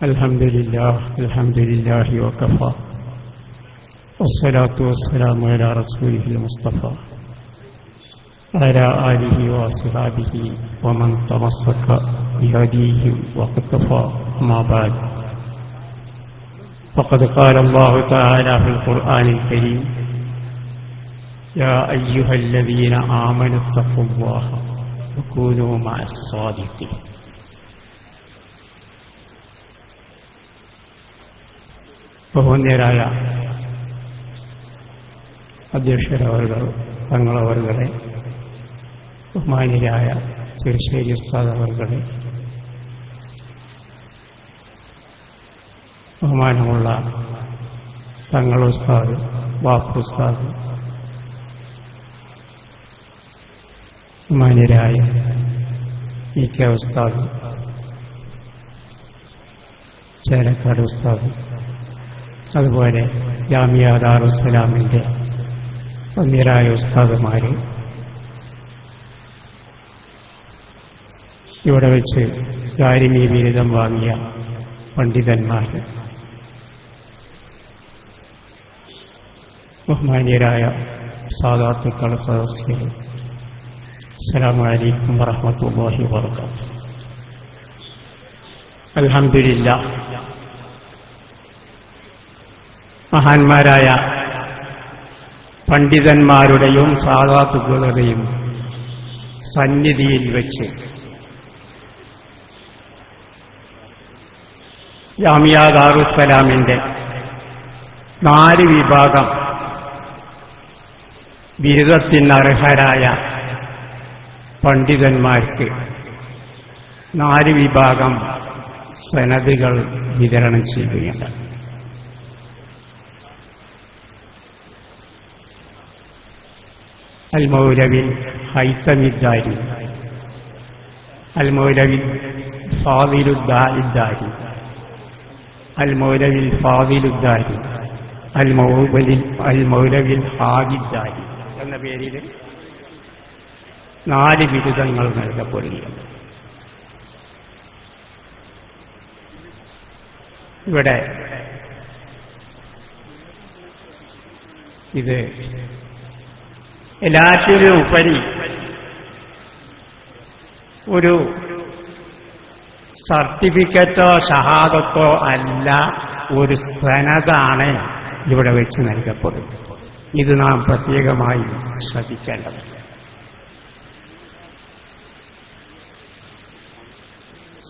الحمد لله وكفى والصلاة والسلام على رسوله المصطفى وعلى آله وصحابه ومن تمسك بهديه واقتفى. أما بعد، فقد قال الله تعالى في القرآن الكريم: يا أيها الذين آمنوا اتقوا الله وكونوا مع الصادقين. ബഹുമാന്യരായ അധ്യക്ഷരവർകൾ, തങ്ങളവർകളെ, ബഹുമാന്യരായ ചെറുശ്ശേരി ഉസ്താദ് അവർകളെ, ബഹുമാനമുള്ള തങ്ങളുസ്താദ്, വാപ്പുസ്താദ്, ബഹുമാന്യരായ ഇ കെ ഉസ്താദ്, ചേലക്കാട് ഉസ്താദ്, അതുപോലെ ജാമിയ ദാറുസ്സലാമിന്റെ വന്യരായ ഉസ്താദുമാര്, ഇവിടെ വെച്ച് ദാരിമി ബിരുദം വാങ്ങിയ പണ്ഡിതന്മാര്, ബഹുമാന്യരായ സാദാത്തുക്കൾ, സദസ്യര്, അസ്സലാമു അലൈക്കും വറഹ്മത്തുള്ളാഹി വബറകാതുഹു. അൽഹംദുലില്ലാഹ്, മഹാന്മാരായ പണ്ഡിതന്മാരുടെയും സാദാത്തുക്കളുടെയും സന്നിധിയിൽ വെച്ച് ജാമിയ ദാറുസ്സലാമിന്റെ 4 വിഭാഗം ബിരുദത്തിനർഹരായ പണ്ഡിതന്മാർക്ക് 4 വിഭാഗം സനദുകൾ വിതരണം ചെയ്യുകയുണ്ട്. المولوي هيثم الداري، المولوي فاضل الداري، المولوي الفاضل الداري، المولوي الحادي الداري എന്ന പേരിൽ 4 ബിരുദങ്ങൾ നൽകപ്പെടുകയാണ്. ഇവിടെ ഇത് എല്ലാറ്റിനും ഉപരി ഒരു സർട്ടിഫിക്കറ്റോ ഷഹാദത്തോ അല്ല, ഒരു സനദാണ് ഇവിടെ വെച്ച് നൽകപ്പെടുന്നത്. ഇത് നാം പ്രത്യേകമായി ശ്രദ്ധിക്കേണ്ടതുണ്ട്.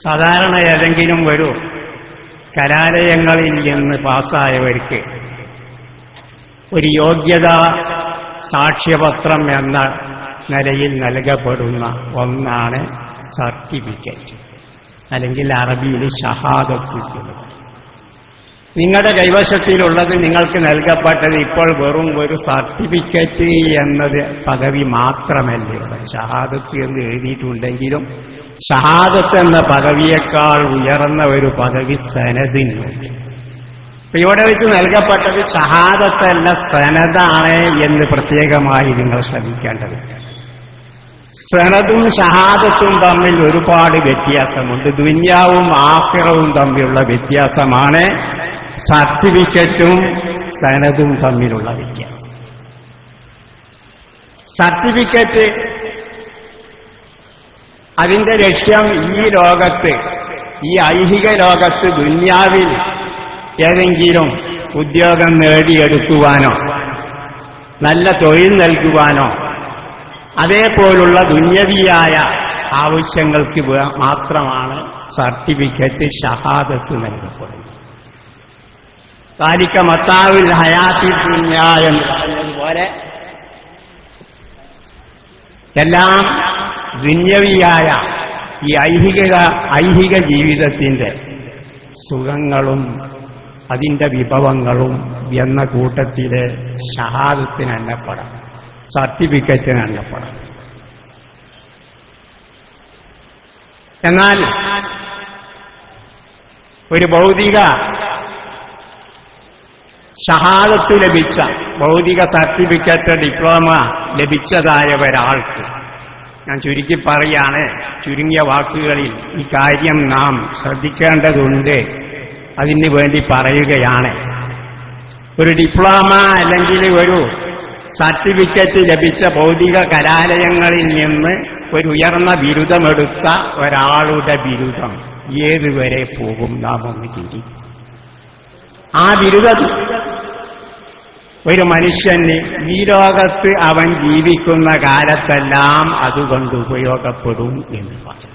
സാധാരണ ഏതെങ്കിലും ഒരു കലാലയങ്ങളിൽ നിന്ന് പാസ്സായവർക്ക് ഒരു യോഗ്യതാ സാക്ഷ്യപത്രം എന്ന നിലയിൽ നൽകപ്പെടുന്ന ഒന്നാണ് സർട്ടിഫിക്കറ്റ്, അല്ലെങ്കിൽ അറബിയിൽ ഷഹാദത്ത്. നിങ്ങളുടെ കൈവശത്തിലുള്ളത്, നിങ്ങൾക്ക് നൽകപ്പെട്ടത് ഇപ്പോൾ വെറും ഒരു സർട്ടിഫിക്കറ്റ് എന്നത് പദവി മാത്രമല്ല. ഷഹാദത്ത് എന്ന് എഴുതിയിട്ടുണ്ടെങ്കിലും ഷഹാദത്ത് എന്ന പദവിയേക്കാൾ ഉയർന്ന ഒരു പദവി സനദിനുണ്ട്. ഇവിടെ വെച്ച് നൽകപ്പെട്ടത് ഷഹാദത്തല്ല, സനദാണ് എന്ന് പ്രത്യേകമായി നിങ്ങൾ ശ്രദ്ധിക്കേണ്ടത്. സനദും ഷഹാദത്തും തമ്മിൽ ഒരുപാട് വ്യത്യാസമുണ്ട്. ദുനിയാവും ആഖിറവും തമ്മിലുള്ള വ്യത്യാസമാണ് സർട്ടിഫിക്കറ്റും സനദും തമ്മിലുള്ള വ്യത്യാസം. സർട്ടിഫിക്കറ്റ്, അതിന്റെ ലക്ഷ്യം ഈ ലോകത്ത്, ഈ ഐഹിക ലോകത്ത്, ദുനിയാവിൽ ഏതെങ്കിലും ഉദ്യോഗം നേടിയെടുക്കുവാനോ നല്ല തൊഴിൽ നൽകുവാനോ അതേപോലുള്ള ദുന്യവിയായ ആവശ്യങ്ങൾക്ക് മാത്രമാണ് സർട്ടിഫിക്കറ്റ്, ഷഹാദത്ത് നൽകപ്പെടുന്നത്. താലിക മത്താഉൽ ഹയാത്തി ദുനിയ എന്ന് പറഞ്ഞതുപോലെ എല്ലാം ദുന്യവിയായ ഈ ഐഹിക ജീവിതത്തിന്റെ സുഖങ്ങളും അതിന്റെ വിഭവങ്ങളും എന്ന കൂട്ടത്തിലെ ഷഹാദത്തിന് എണ്ണപ്പെടാം, സർട്ടിഫിക്കറ്റിന് എണ്ണപ്പെടാം. എന്നാൽ ഒരു ഭൗതിക ഷഹാദത്ത് ലഭിച്ച, ഭൗതിക സർട്ടിഫിക്കറ്റ്, ഡിപ്ലോമ ലഭിച്ചതായ ഒരാൾക്ക്, ഞാൻ ചുരുക്കി പറയാണ്, ചുരുങ്ങിയ വാക്കുകളിൽ ഈ കാര്യം നാം ശ്രദ്ധിക്കേണ്ടതുണ്ട്. അതിന് വേണ്ടി പറയുകയാണ്. ഒരു ഡിപ്ലോമ അല്ലെങ്കിൽ ഒരു സർട്ടിഫിക്കറ്റ് ലഭിച്ച ഭൗതിക കലാലയങ്ങളിൽ നിന്ന് ഒരു ഉയർന്ന ബിരുദമെടുത്ത ഒരാളുടെ ബിരുദം ഏതുവരെ പോകും നാം ഒന്ന് ചിന്തിക്കും. ആ ബിരുദം ഒരു മനുഷ്യന് ഈ ലോകത്ത് അവൻ ജീവിക്കുന്ന കാലത്തെല്ലാം അതുകൊണ്ട് ഉപയോഗപ്പെടും എന്ന് പറയും.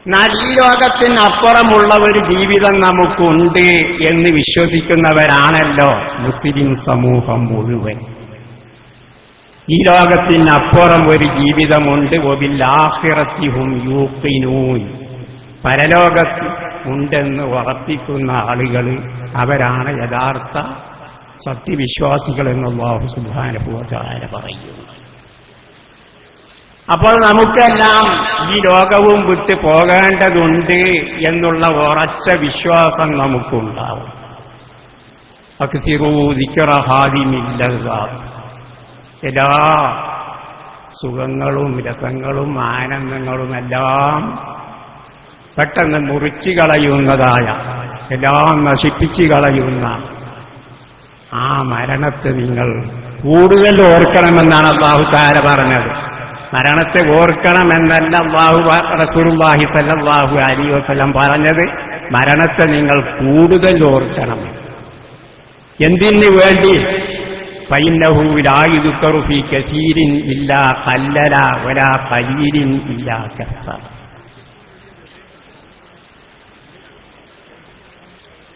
എന്നാൽ ഈ ലോകത്തിനപ്പുറമുള്ള ഒരു ജീവിതം നമുക്കുണ്ട് എന്ന് വിശ്വസിക്കുന്നവരാണല്ലോ മുസ്ലിം സമൂഹം മുഴുവൻ. ഈ ലോകത്തിനപ്പുറം ഒരു ജീവിതമുണ്ട്. വബിൽആഖിറത്തി ഹും യൂഖിനൂൻ. പരലോകത്ത് ഉണ്ടെന്ന് ഉറപ്പിക്കുന്ന ആളുകൾ അവരാണ് യഥാർത്ഥ സത്യവിശ്വാസികൾ എന്ന് അല്ലാഹു സുബ്ഹാനഹു വ തആല പറയുന്നു. അപ്പോൾ നമുക്കെല്ലാം ഈ ലോകവും വിട്ട് പോകേണ്ടതുണ്ട് എന്നുള്ള ഉറച്ച വിശ്വാസം നമുക്കുണ്ടാവും. അക്സിറൂ ദിക്റ ഹാദിമിൽ ലദ്ദാത്ത്. എല്ലാ സുഖങ്ങളും രസങ്ങളും ആനന്ദങ്ങളുമെല്ലാം പെട്ടെന്ന് മുറിച്ചു കളയുന്നതായ, എല്ലാം നശിപ്പിച്ചു കളയുന്ന ആ മരണത്തെ നിങ്ങൾ കൂടുതൽ ഓർക്കണമെന്നാണ് അല്ലാഹു തആല പറഞ്ഞത്. മരണത്തെ ഓർക്കണമെന്നല്ല റസൂലുള്ളാഹി സ്വല്ലല്ലാഹു അലൈഹി വസല്ലം പറഞ്ഞത്. മരണത്തെ നിങ്ങൾ കൂടുതൽ ഓർക്കണം. എന്തിനു വേണ്ടി? ഫഇന്നഹു ലാ യുദ്കറു ഫീ കസീരിൻ ഇല്ലാ ഖല്ലല വലാ ഖലീലിൻ ഇല്ലാ കസറ.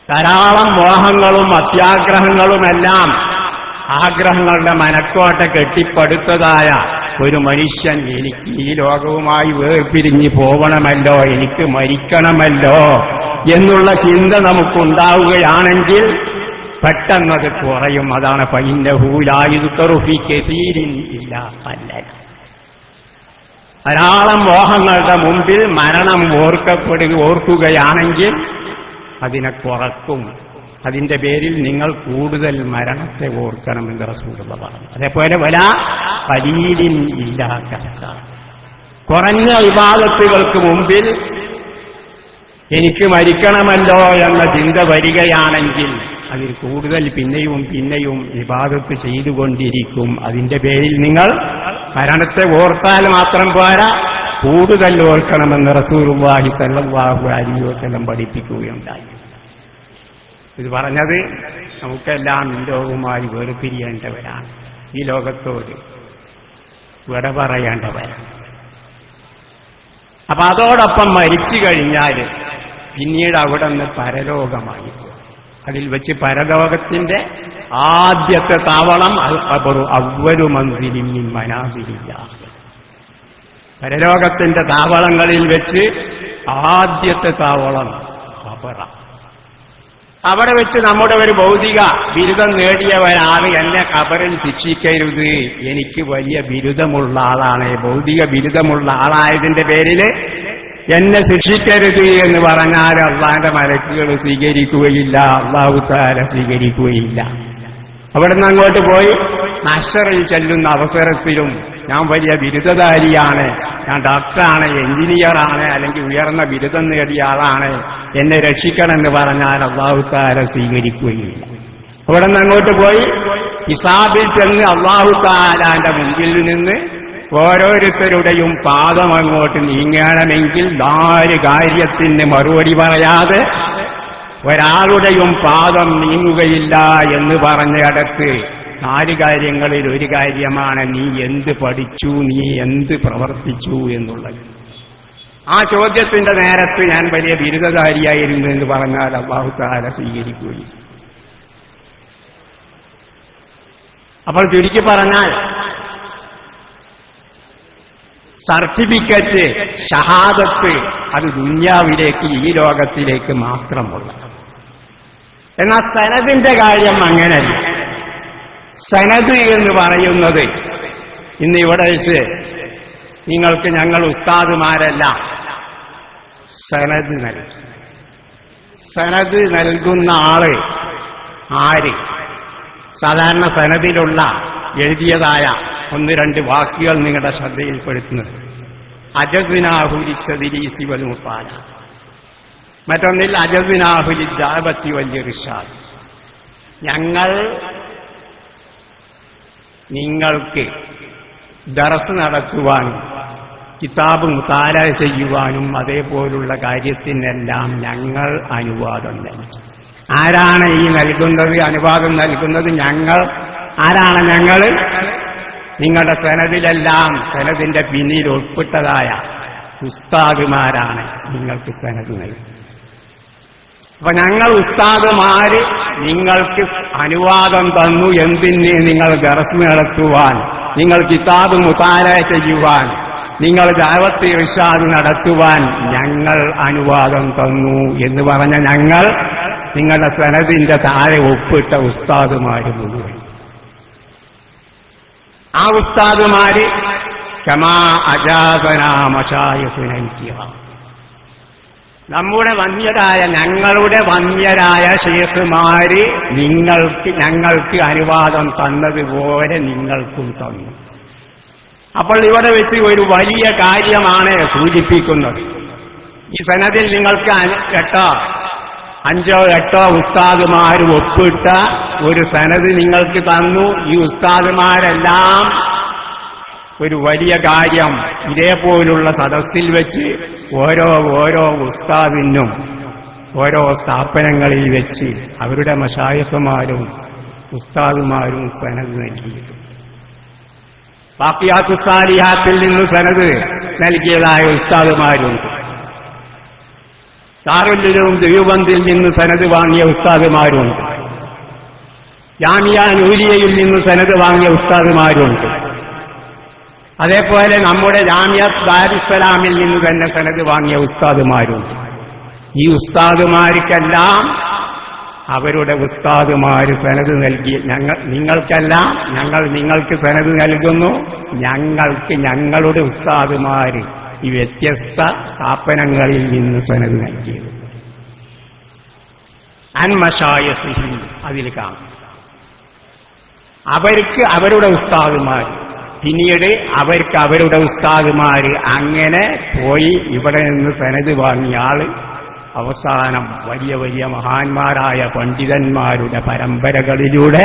ധാരാളം മോഹങ്ങളും അത്യാഗ്രഹങ്ങളുമെല്ലാം ആഗ്രഹങ്ങളുടെ മനക്കോട്ട കെട്ടിപ്പടുത്തതായ ഒരു മനുഷ്യൻ, എനിക്ക് ഈ ലോകവുമായി വേർപിരിഞ്ഞ് പോകണമല്ലോ, എനിക്ക് മരിക്കണമല്ലോ എന്നുള്ള ചിന്ത നമുക്കുണ്ടാവുകയാണെങ്കിൽ പെട്ടെന്നത് കുറയും. അതാണ് ഫഇന്നഹു ലാ യുദ്കറു ഫീ കസീരിൻ ഇല്ലാ ഖല്ലല. ധാരാളം മോഹങ്ങളുടെ മുമ്പിൽ മരണം ഓർക്കുകയാണെങ്കിൽ അതിനെ കുറക്കും. അതിന്റെ പേരിൽ നിങ്ങൾ കൂടുതൽ മരണത്തെ ഓർക്കണമെന്ന് റസൂലുള്ളാഹി പറഞ്ഞു. അതേപോലെ വലാ ഖലീലിൻ ഇല്ലാ കസറ. കുറഞ്ഞ ഇബാദത്തുകൾക്ക് മുമ്പിൽ എനിക്ക് മരിക്കണമല്ലോ എന്ന ചിന്ത വരികയാണെങ്കിൽ അതിൽ കൂടുതൽ പിന്നെയും പിന്നെയും ഇബാദത്ത് ചെയ്തുകൊണ്ടിരിക്കും. അതിന്റെ പേരിൽ നിങ്ങൾ മരണത്തെ ഓർത്താൽ മാത്രം പോരാ, കൂടുതൽ ഓർക്കണമെന്ന് റസൂലുള്ളാഹി സ്വല്ലല്ലാഹു അലൈഹി വസല്ലം പഠിപ്പിക്കുകയുണ്ടായി. ഇത് പറഞ്ഞത് നമുക്കെല്ലാം ഈ ലോകവുമായി വേർപിരിയേണ്ടവരാണ്, ഈ ലോകത്തോട് വിട പറയേണ്ടവരാണ്. അപ്പൊ അതോടൊപ്പം മരിച്ചു കഴിഞ്ഞാൽ പിന്നീട് അവിടെ നിന്ന് പരലോകമായി. അതിൽ വെച്ച് പരലോകത്തിന്റെ ആദ്യത്തെ താവളം അൽ ഖബറു അവ്വലു മൻസിലിൻ മിൻ മനാസിലില്ലാഹ്. പരലോകത്തിന്റെ താവളങ്ങളിൽ വെച്ച് ആദ്യത്തെ താവളം ഖബറ. അവിടെ വെച്ച് നമ്മുടെ ഒരു ഭൗതിക ബിരുദം നേടിയവരാണ് എന്നെ ഖബറിൽ ശിക്ഷിക്കരുത്, എനിക്ക് വലിയ ബിരുദമുള്ള ആളാണ്, ഭൗതിക ബിരുദമുള്ള ആളായതിന്റെ പേരിൽ എന്നെ ശിക്ഷിക്കരുത് എന്ന് പറഞ്ഞാൽ അള്ളാന്റെ മലക്കുകൾ സ്വീകരിക്കുകയില്ല, അല്ലാഹു തആല സ്വീകരിക്കുകയില്ല. അവിടുന്ന് അങ്ങോട്ട് പോയി മഹ്ശറിൽ ചെല്ലുന്ന അവസരത്തിലും ഞാൻ വലിയ ബിരുദധാരിയാണ്, ഞാൻ ഡോക്ടറാണ്, എഞ്ചിനീയറാണ്, അല്ലെങ്കിൽ ഉയർന്ന ബിരുദം നേടിയ ആളാണ്, എന്നെ രക്ഷിക്കണമെന്ന് പറഞ്ഞാൽ അല്ലാഹു തആല സ്വീകരിക്കുകയില്ല. അവിടെ നിന്ന് അങ്ങോട്ട് പോയി ഹിസാബിൽ ചെന്ന് അല്ലാഹു തആലാന്റെ മുമ്പിൽ നിന്ന് ഓരോരുത്തരുടെയും പാദം അങ്ങോട്ട് നീങ്ങണമെങ്കിൽ 4 കാര്യത്തിന് മറുപടി പറയാതെ ഒരാളുടെയും പാദം നീങ്ങുകയില്ല എന്ന് പറഞ്ഞിടത്ത് 4 കാര്യങ്ങളിൽ ഒരു കാര്യമാണ് നീ എന്ത് പഠിച്ചു, നീ എന്ത് പ്രവർത്തിച്ചു എന്നുള്ളത്. ആ ചോദ്യത്തിന്റെ നേരത്ത് ഞാൻ വലിയ ബിരുദധാരിയായിരുന്നു എന്ന് പറഞ്ഞാൽ അല്ലാഹു തആല സ്വീകരിക്കുകയില്ല. അപ്പോൾ ചുരുക്കി പറഞ്ഞാൽ സർട്ടിഫിക്കറ്റ്, ഷഹാദത്ത് അത് ദുനിയാവിലേക്ക്, ഈ ലോകത്തിലേക്ക് മാത്രമുള്ള. എന്നാൽ സനദിന്റെ കാര്യം അങ്ങനെയല്ല. സനദ് എന്ന് പറയുന്നത് ഇന്ന് ഇവിടെ വെച്ച് നിങ്ങൾക്ക് ഞങ്ങൾ ഉസ്താദുമാരെല്ലാം സനദ് നൽകി. സനദ് നൽകുന്ന ആള് ആര്? സാധാരണ സനദിലുള്ള എഴുതിയതായ 1-2 വാക്കുകൾ നിങ്ങളുടെ ശ്രദ്ധയിൽപ്പെടുത്തുന്നത് അജസ്നാഹുരിത്തദിരീസി വൽ മുത്താല. മറ്റൊന്നിൽ അജസ്നാഹുൽ ദഅവത്തി വൽ ഇർഷാദ്, ഞങ്ങൾ നിങ്ങൾക്ക് ദർസ് നടത്തുവാനും കിതാബ് മുതാല ചെയ്യുവാനും അതേപോലുള്ള കാര്യത്തിനെല്ലാം ഞങ്ങൾ അനുവാദം നൽകി. ആരാണ് ഈ നൽകുന്നത്, അനുവാദം നൽകുന്നത്? ഞങ്ങൾ. ആരാണ് ഞങ്ങൾ? നിങ്ങളുടെ സനദിലെല്ലാം സനദിന്റെ പിന്നിൽ ഉൾപ്പെട്ടതായ ഉസ്താദുമാരാണ് നിങ്ങൾക്ക് സനദ് നൽകുന്നത്. അപ്പൊ ഞങ്ങൾ ഉസ്താദുമാര് നിങ്ങൾക്ക് അനുവാദം തന്നു. എന്തിന്? നിങ്ങൾ ദർസ് നടത്തുവാൻ, നിങ്ങൾ കിതാബ് മുതാല ചെയ്യുവാൻ, നിങ്ങൾ ദഅവത്ത് ഇർഷാദ് നടത്തുവാൻ ഞങ്ങൾ അനുവാദം തന്നു എന്ന് പറഞ്ഞ ഞങ്ങൾ നിങ്ങളുടെ സനദിന്റെ താഴെ ഒപ്പിട്ട ഉസ്താദുമാര് മുഴുവൻ. ആ ഉസ്താദുമാര് കമാ അജാസനാ മശായിഖുനാ ഇൻതിഹാ, നമ്മുടെ വന്യരായ, ഞങ്ങളുടെ വന്യരായ ശൈഖുമാര് ഞങ്ങൾക്ക് അനുവാദം തന്നതുപോലെ നിങ്ങൾക്കും തന്നു. അപ്പോൾ ഇവിടെ വെച്ച് ഒരു വലിയ കാര്യമാണ് സൂചിപ്പിക്കുന്നത്. ഈ സനദിൽ നിങ്ങൾക്ക് 5-8 ഉസ്താദുമാർ ഒപ്പിട്ട ഒരു സനദ് നിങ്ങൾക്ക് തന്നു. ഈ ഉസ്താദുമാരെല്ലാം ഒരു വലിയ കാര്യം ഇതേപോലുള്ള സദസ്സിൽ വെച്ച് ഓരോ ഉസ്താദിനും ഓരോ സ്ഥാപനങ്ങളിൽ വെച്ച് അവരുടെ മശായിഖുമാരും ഉസ്താദുമാരും സനദ് നൽകിയിട്ടുണ്ട്. ബാഖിയാത്തു സാലിഹാത്തിൽ നിന്ന് സനദ് നൽകിയതായ ഉസ്താദുമാരുണ്ട്. ദാറുൽ ദെവബന്ദിൽ നിന്ന് സനദ് വാങ്ങിയ ഉസ്താദുമാരുണ്ട്. ജാമിയ നൂരിയയിൽ നിന്ന് സനദ് വാങ്ങിയ ഉസ്താദുമാരുണ്ട്. അതേപോലെ നമ്മുടെ ജാമിയത്ത് ദാരുസ്സലാമിൽ നിന്ന് തന്നെ സനദ് വാങ്ങിയ ഉസ്താദുമാരുണ്ട്. ഈ ഉസ്താദുമാർക്കെല്ലാം അവരുടെ ഉസ്താദുമാര് സനദ് നൽകി. നിങ്ങൾക്കെല്ലാം ഞങ്ങൾ നിങ്ങൾക്ക് സനദ് നൽകുന്നു. ഞങ്ങൾക്ക് ഞങ്ങളുടെ ഉസ്താദുമാര് ഈ വ്യത്യസ്ത സ്ഥാപനങ്ങളിൽ നിന്ന് സനദ് നൽകിയത്. അൻ മശായിഖിഹിം, അതിൽ കാണും അവർക്ക് അവരുടെ ഉസ്താദുമാർ, പിന്നീട് അവർക്ക് അവരുടെ ഉസ്താദുമാര്, അങ്ങനെ പോയി ഇവിടെ നിന്ന് സനദ് വാങ്ങിയ ആള് അവസാനം വലിയ വലിയ മഹാന്മാരായ പണ്ഡിതന്മാരുടെ പരമ്പരകളിലൂടെ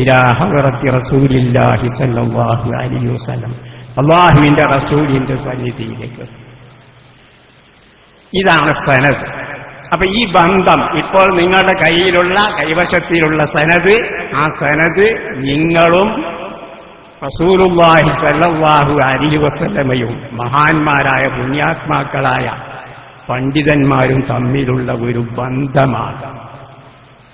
ഇലാ ഹദ്റത്തി റസൂലില്ലാഹി സ്വല്ലല്ലാഹു അലൈഹി വസല്ലം, അല്ലാഹുവിന്റെ റസൂലിന്റെ സന്നിധിയിലേക്ക്. ഇതാണ് സനദ്. അപ്പൊ ഈ ബന്ധം ഇപ്പോൾ നിങ്ങളുടെ കൈവശത്തിലുള്ള സനദ്, ആ സനദ് നിങ്ങളും റസൂലുള്ളാഹി സ്വല്ലല്ലാഹു അലൈഹി വസല്ലമയും മഹാന്മാരായ പുണ്യാത്മാക്കളായ പണ്ഡിതന്മാരും തമ്മിലുള്ള ഒരു ബന്ധമാണ്.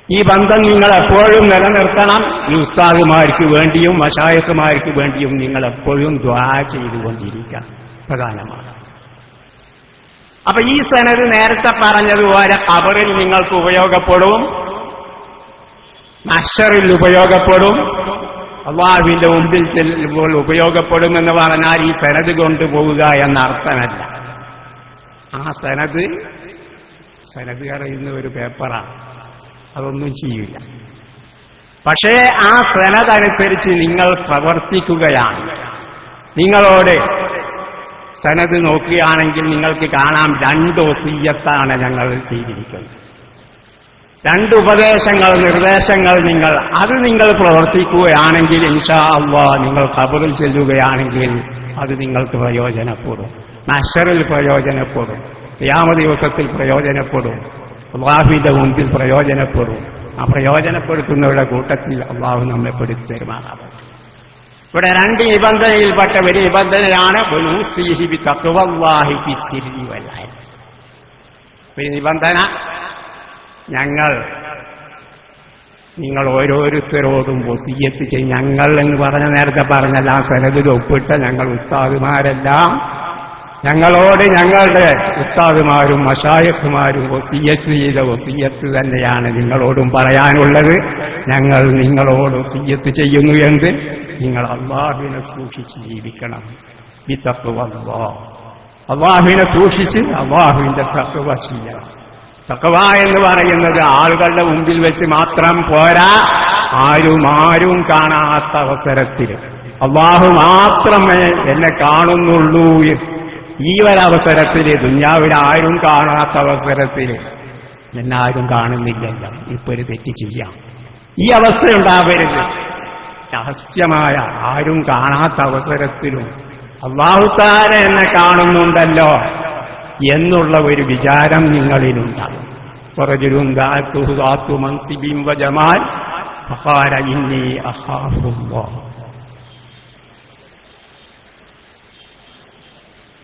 ഈ ബന്ധം നിങ്ങൾ എപ്പോഴും നിലനിർത്തണം. ഈ ഉസ്താദുമാർക്ക് വേണ്ടിയും മശായിഖുമാർക്ക് വേണ്ടിയും നിങ്ങൾ എപ്പോഴും ദുആ ചെയ്തുകൊണ്ടിരിക്കണം, പ്രധാനമാണ്. അപ്പൊ ഈ സനദ് നേരത്തെ പറഞ്ഞതുപോലെ ഖബറിൽ നിങ്ങൾക്ക് ഉപയോഗപ്പെടും, മഹ്ശറിൽ ഉപയോഗപ്പെടും, അല്ലാഹുവിന്റെ മുമ്പിൽ ചെല്ലുമ്പോൾ ഉപയോഗപ്പെടുമെന്ന് പറഞ്ഞാൽ ഈ സനദ് കൊണ്ടുപോവുക എന്ന അർത്ഥമല്ല. ആ സനദ് അറിയുന്ന ഒരു പേപ്പറാണ്, അതൊന്നും ചെയ്യില്ല. പക്ഷേ ആ സനദ് അനുസരിച്ച് നിങ്ങൾ പ്രവർത്തിക്കുകയാണ്. നിങ്ങളോട് സനദ് നോക്കുകയാണെങ്കിൽ നിങ്ങൾക്ക് കാണാം 2 വസിയ്യത്താണ് ഞങ്ങൾ ചെയ്തിരിക്കുന്നത്. 2 ഉപദേശങ്ങൾ, നിർദ്ദേശങ്ങൾ. നിങ്ങൾ പ്രവർത്തിക്കുകയാണെങ്കിൽ ഇൻഷാ അല്ലാഹ് നിങ്ങൾ ഖബറിൽ ചെല്ലുകയാണെങ്കിൽ അത് നിങ്ങൾക്ക് പ്രയോജനപ്പെടും, മഹ്ശറിൽ പ്രയോജനപ്പെടും, ഖിയാമത്ത് ദിവസത്തിൽ പ്രയോജനപ്പെടും, അല്ലാഹുവിന്റെ മുമ്പിൽ പ്രയോജനപ്പെടും. ആ പ്രയോജനപ്പെടുത്തുന്നവരുടെ കൂട്ടത്തിൽ അല്ലാഹു നമ്മെ പെടുത്തി തരുമാറാവട്ടെ. ഇവിടെ 2 നിബന്ധനയിൽപ്പെട്ട ഒരു നിബന്ധനയാണ് വനൂസിഹി ബിതഖ്വല്ലാഹി ഫിസ്സിരി വൽ അലൻ. ഒരു നിബന്ധന, നിങ്ങൾ ഓരോരുത്തരോടും വസിയ്യത്ത് ചെയ്യും. ഞങ്ങൾ എന്ന് പറഞ്ഞ നേരത്തെ പറഞ്ഞല്ല, ആ സനദിൽ ഒപ്പിട്ട ഞങ്ങൾ ഉസ്താദുമാരെല്ലാം ഞങ്ങളോട്, ഞങ്ങളുടെ ഉസ്താദുമാരും മശായിഖുമാരും വസിയ്യത്ത് ചെയ്ത വസിയ്യത്ത് തന്നെയാണ് നിങ്ങളോടും പറയാനുള്ളത്. ഞങ്ങൾ നിങ്ങളോട് വസിയ്യത്ത് ചെയ്യുന്നു എന്ന് നിങ്ങൾ അല്ലാഹുവിനെ സൂക്ഷിച്ച് ജീവിക്കണം. ബിതഖ്വല്ലാഹ്, അല്ലാഹുവിനെ സൂക്ഷിച്ച് അല്ലാഹുവിന്റെ തഖ്വ ചെയ്യണം. തഖ്വ എന്ന് പറയുന്നത് ആളുകളുടെ മുമ്പിൽ വെച്ച് മാത്രം പോരാ, ആരും കാണാത്ത അവസരത്തിൽ അല്ലാഹു മാത്രമേ എന്നെ കാണുന്നുള്ളൂ. ഈ ഒരവസരത്തിൽ, ദുനിയാവിൽ ആരും കാണാത്ത അവസരത്തിൽ എന്നാരും കാണുന്നില്ലല്ലോ, ഇപ്പൊ ഒരു തെറ്റ് ചെയ്യാം. ഈ അവസ്ഥയുണ്ടാവരുത്. രഹസ്യമായ ആരും കാണാത്ത അവസരത്തിലും അല്ലാഹു തആല എന്നെ കാണുന്നുണ്ടല്ലോ എന്നുള്ള ഒരു വിചാരം നിങ്ങളിലുണ്ടാകും. റജുലുൻ ദഅതുഹു ദാതു മൻസിബിൻ വജമാൽ ഫഖാല ഇന്നി അഖാഫുല്ലാഹ്.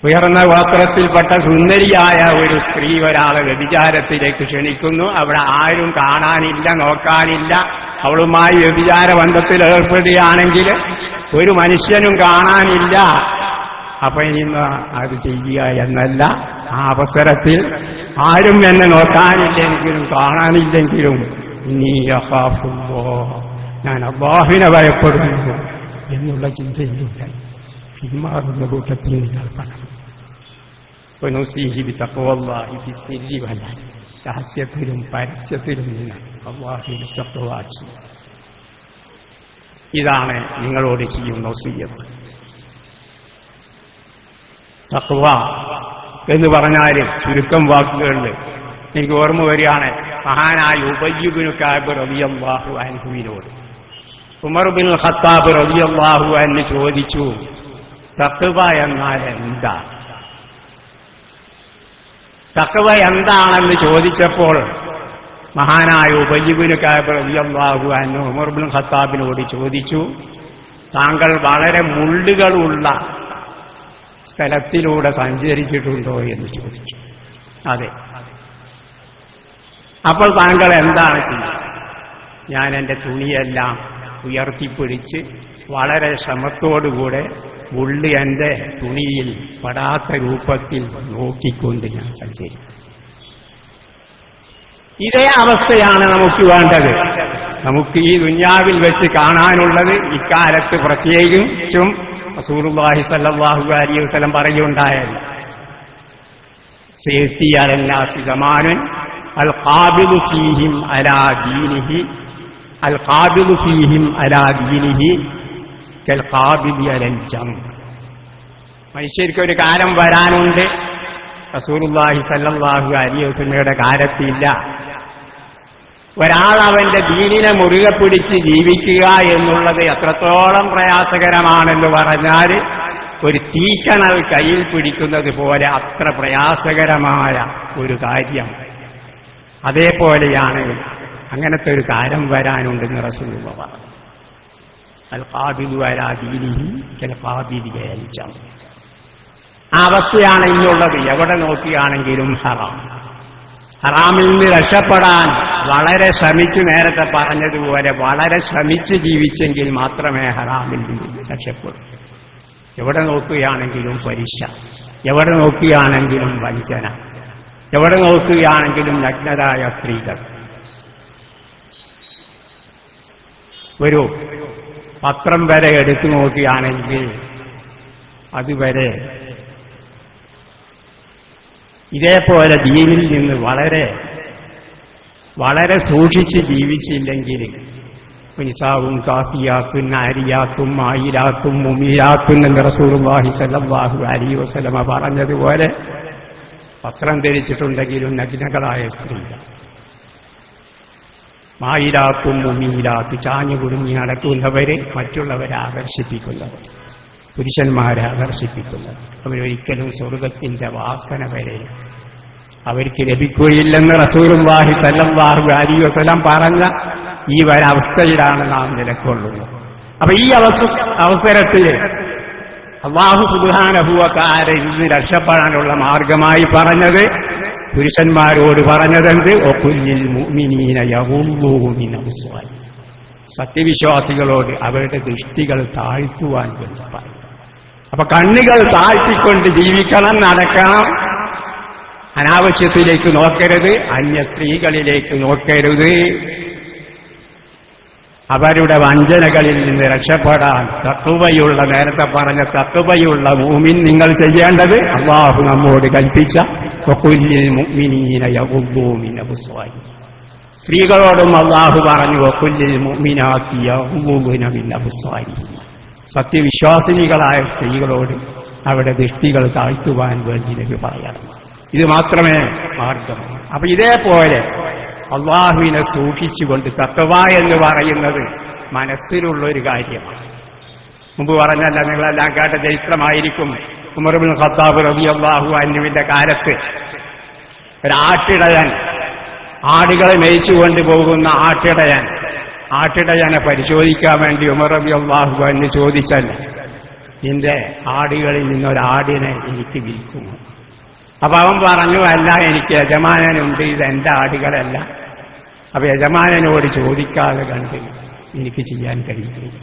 ഉയർന്ന ഗോത്രത്തിൽപ്പെട്ട സുന്ദരിയായ ഒരു സ്ത്രീ ഒരാളെ വ്യഭിചാരത്തിലേക്ക് ക്ഷണിക്കുന്നു. അവിടെ ആരും കാണാനില്ല, നോക്കാനില്ല. അവളുമായി വ്യഭിചാര ബന്ധത്തിൽ ഏർപ്പെടുകയാണെങ്കിൽ ഒരു മനുഷ്യനും കാണാനില്ല. അപ്പൊ ഇനി അത് ചെയ്യുക എന്നല്ല, ആ അവസരത്തിൽ ആരും എന്നെ നോക്കാനില്ലെങ്കിലും കാണാനില്ലെങ്കിലും നീ അഖാഫുല്ലാഹ്, ഞാൻ അല്ലാഹുവിനെ ഭയപ്പെടുന്നു എന്നുള്ള ചിന്തയിലൂടെ പിന്മാറുന്ന കൂട്ടത്തിൽ നിങ്ങൾ പറയണം. രഹസ്യത്തിലും പരസ്യത്തിലും നിങ്ങൾ അല്ലാഹുവിനെ തഖ്വ ചെയ്യുക. ഇതാണ് നിങ്ങളോട് ചെയ്യുന്ന വസിയ്യത്ത്. തഖ്വ എന്ന് പറഞ്ഞാൽ ചുരുക്കം വാക്കുകളിൽ എനിക്ക് ഓർമ്മ വരികയാണ് മഹാനായ ഉബയ്യ് ഇബ്നു കഅബ് റളിയല്ലാഹു അൻഹുവിനോട് ഉമർ ബിൻ ഖത്താബ് റളിയല്ലാഹു അൻഹു ചോദിച്ചു, തഖ്വ എന്നാൽ എന്താ? തഖ്വ എന്താണെന്ന് ചോദിച്ചപ്പോൾ മഹാനായ ഉബയ്യ് ഇബ്നു കഅബ് റളിയല്ലാഹു അൻഹു ഉമർ ബിൻ ഖത്താബിനോട് ചോദിച്ചു, താങ്കൾ വളരെ മുള്ളുകളുള്ള സ്ഥലത്തിലൂടെ സഞ്ചരിച്ചിട്ടുണ്ടോ എന്ന് ചോദിച്ചു. അതെ. അപ്പോൾ താങ്കൾ എന്താണ് ചെയ്യുന്നത്? ഞാൻ എൻ്റെ തുണിയെല്ലാം ഉയർത്തിപ്പിടിച്ച് വളരെ ശ്രമത്തോടുകൂടെ മുള്ളി എൻ്റെ തുണിയിൽ പെടാത്ത രൂപത്തിൽ നോക്കിക്കൊണ്ട് ഞാൻ സഞ്ചരിക്കും. ഇതേ അവസ്ഥയാണ് നമുക്ക് വേണ്ടത്. നമുക്ക് ഈ ദുനിയാവിൽ വെച്ച് കാണാനുള്ളത് ഇക്കാലത്ത് പ്രത്യേകിച്ചും റസൂലുള്ളാഹി സ്വല്ലല്ലാഹു അലൈഹി വസല്ലം പറയുകയുണ്ടായത്, സയഅതി അലന്നാസി സമാനുൻ അൽ ഖാബിദു ഫീഹിം അലാ ദീനിഹി കൽ ഖാബിദി അലൽ ജം. മനുഷ്യർക്ക് ഒരു കാലം വരാനുണ്ട്, റസൂലുള്ളാഹി സ്വല്ലല്ലാഹു അലൈഹി വസല്ലമയുടെ കാലത്തില്ല. ഒരാൾ അവന്റെ ദീനിനെ മുറുകെ പിടിച്ച് ജീവിക്കുക എന്നുള്ളത് എത്രത്തോളം പ്രയാസകരമാണെന്ന് പറഞ്ഞാൽ ഒരു തീക്കണൽ കയ്യിൽ പിടിക്കുന്നത് പോലെ അത്ര പ്രയാസകരമായ ഒരു കാര്യം. അതേപോലെയാണ് അങ്ങനത്തെ ഒരു കാലം വരാനുണ്ടെന്ന് റസൂലുള്ളാഹി പറഞ്ഞു. അൽ ഖാബിദു അലാ ദീനിഹി കൽ ഖാബിദി അലൽ ജം. ആ അവസ്ഥയാണ് ഇന്നുള്ളത്. എവിടെ നോക്കുകയാണെങ്കിലും ഹറാം. ഹറാമിൽ നിന്ന് രക്ഷപ്പെടാൻ വളരെ ശ്രമിച്ചു, നേരത്തെ പറഞ്ഞതുപോലെ വളരെ ശ്രമിച്ച് ജീവിച്ചെങ്കിൽ മാത്രമേ ഹറാമിൽ നിന്ന് രക്ഷപ്പെടൂ. എവിടെ നോക്കുകയാണെങ്കിലും പലിശ, എവിടെ നോക്കുകയാണെങ്കിലും വഞ്ചന, എവിടെ നോക്കുകയാണെങ്കിലും നഗ്നരായ സ്ത്രീകൾ. ഒരു പത്രം വരെ എടുത്തു നോക്കുകയാണെങ്കിൽ അതുവരെ ഇതേപോലെ ദീനിൽ നിന്ന് വളരെ വളരെ സൂക്ഷിച്ച് ജീവിച്ചില്ലെങ്കിൽ നിസാവും കാസിയാത്തും നാരിയാത്തും മായിലാത്തും മുമീലാത്തും എന്ന് റസൂലുള്ളാഹി സ്വല്ലല്ലാഹു അലൈഹി വസല്ലമ പറഞ്ഞതുപോലെ വസ്ത്രം ധരിച്ചിട്ടുണ്ടെങ്കിലും നഗ്നകളായ സ്ത്രീകൾ, മായിലാത്തും മുമീലാത്ത് ചാഞ്ഞു കുടുങ്ങി നടക്കുന്നവര്, മറ്റുള്ളവരെ ആകർഷിപ്പിക്കുന്നവർ, പുരുഷന്മാരെ ആകർഷിപ്പിക്കുന്നവർ, അവരൊരിക്കലും സ്വർഗത്തിന്റെ വാസന വരെ അവർക്ക് ലഭിക്കുകയില്ലെന്ന് റസൂലുള്ളാഹി സ്വല്ലല്ലാഹു അലൈഹി വസല്ലം പറഞ്ഞ ഈ ഒരവസ്ഥയിലാണ് നാം നിലകൊള്ളുന്നത്. അപ്പൊ ഈ അവസരത്തിൽ അല്ലാഹു സുബ്ഹാനഹു വ തആല ഇതിന് രക്ഷപ്പെടാനുള്ള മാർഗമായി പറഞ്ഞത്, പുരുഷന്മാരോട് പറഞ്ഞതെന്ത്? വഖുല്ലിൽ മുഅ്മിനീന യഗുള്ളൂ മിൻ അബ്സാരിഹിം. സത്യവിശ്വാസികളോട് അവരുടെ ദൃഷ്ടികൾ താഴ്ത്തുവാൻ വേണ്ടി പറയും. അപ്പൊ കണ്ണുകൾ താഴ്ത്തിക്കൊണ്ട് ജീവിക്കണം, നടക്കണം. അനാവശ്യത്തിലേക്ക് നോക്കരുത്, അന്യ സ്ത്രീകളിലേക്ക് നോക്കരുത്. അവരുടെ വഞ്ചനകളിൽ നിന്ന് രക്ഷപ്പെടാൻ തഖ്വയുള്ള, നേരത്തെ പറഞ്ഞ തഖ്വയുള്ള മുഅ്മിൻ നിങ്ങൾ ചെയ്യേണ്ടത് അല്ലാഹു നമ്മോട് കൽപ്പിച്ച വഖുല്ലിൽ മുഅ്മിനീന യഗുള്ളൂ മിൻ അബ്സാരിഹിം. സ്ത്രീകളോടും അല്ലാഹു പറഞ്ഞു വഖുല്ലിൽ മുഅ്മിനാത്തി യഗുള്ളൂന മിൻ അബ്സാരിഹിം. സത്യവിശ്വാസിനികളായ സ്ത്രീകളോട് അവരുടെ ദൃഷ്ടികൾ താഴ്ത്തുവാൻ വേണ്ടി നബി പറയണം. ഇത് മാത്രമേ മാർഗം. അപ്പൊ ഇതേപോലെ അള്ളാഹുവിനെ സൂക്ഷിച്ചുകൊണ്ട്, തഖ്വ എന്ന് പറയുന്നത് മനസ്സിലുള്ളൊരു കാര്യമാണ്. മുമ്പ് പറഞ്ഞല്ല, നിങ്ങളെല്ലാം കേട്ട ചരിത്രമായിരിക്കും. ഉമർ ഇബ്നുൽ ഖത്താബ് റളിയല്ലാഹു അൻഹുവിന്റെ കാലത്ത് ഒരാട്ടിടയൻ, ആടുകളെ മേയിച്ചുകൊണ്ട് പോകുന്ന ആട്ടിടയനെ പരിശോധിക്കാൻ വേണ്ടി ഉമർ റളിയല്ലാഹു അൻഹു ചോദിച്ചല്ല, നിന്റെ ആടുകളിൽ നിന്നൊരാടിനെ എനിക്ക് വിൽക്കുമോ? അപ്പൊ അവൻ പറഞ്ഞു, അല്ല, എനിക്ക് യജമാനനുണ്ട്, ഇതെന്റെ ആടുകളല്ല. അപ്പൊ യജമാനനോട് ചോദിക്കാതെ കണ്ട് എനിക്ക് ചെയ്യാൻ കഴിയില്ല.